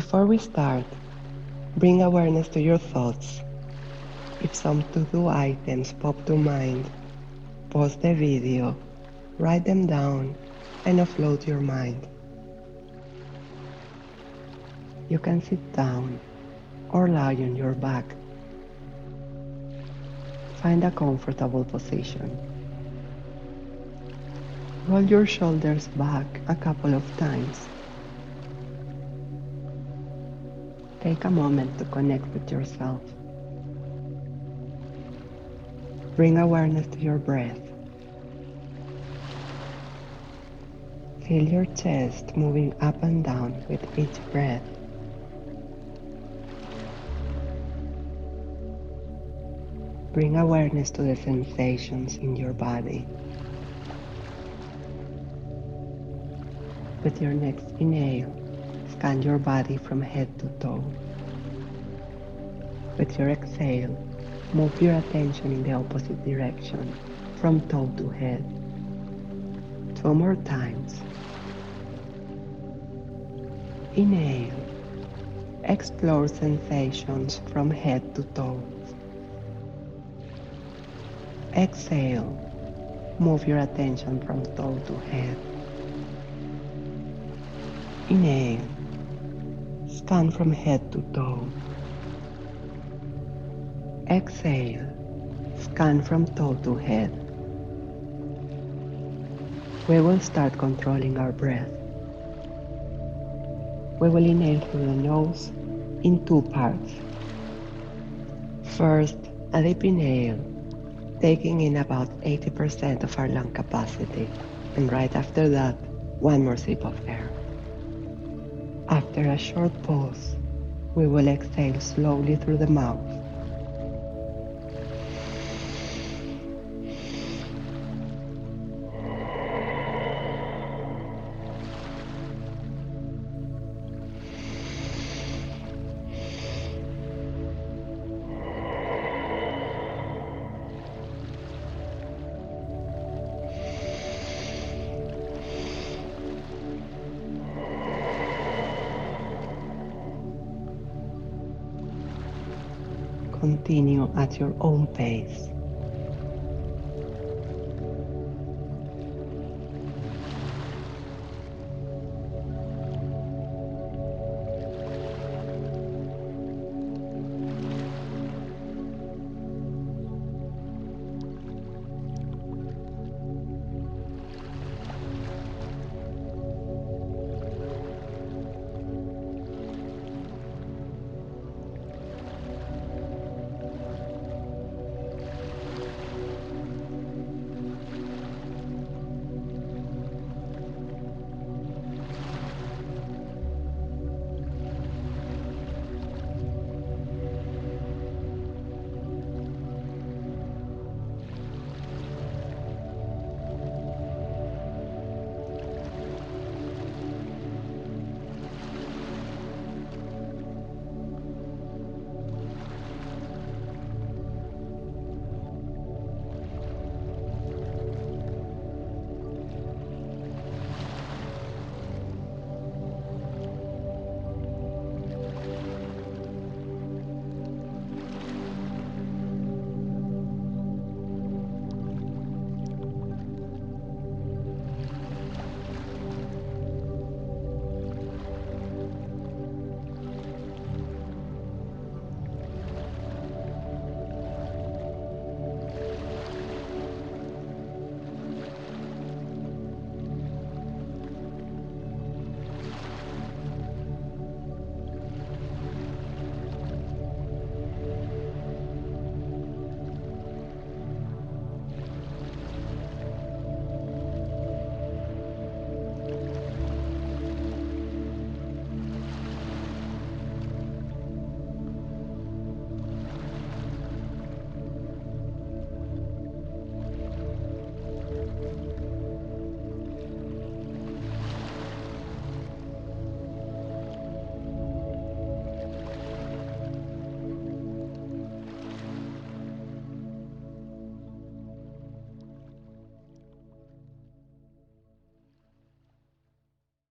Before we start, bring awareness to your thoughts. If some to-do items pop to mind, pause the video, write them down, and offload your mind. You can sit down or lie on your back. Find a comfortable position. Roll your shoulders back a couple of times. Take a moment to connect with yourself. Bring awareness to your breath. Feel your chest moving up and down with each breath. Bring awareness to the sensations in your body. With your next inhale, scan your body from head to toe. With your exhale, move your attention in the opposite direction, from toe to head. 2 more times. Inhale. Explore sensations from head to toe. Exhale. Move your attention from toe to head. Inhale. Scan from head to toe. Exhale. Scan from toe to head. We will start controlling our breath. We will inhale through the nose in 2 parts. First, a deep inhale, taking in about 80% of our lung capacity, and right after that, 1 more sip of air. After a short pause, we will exhale slowly through the mouth. Continue at your own pace.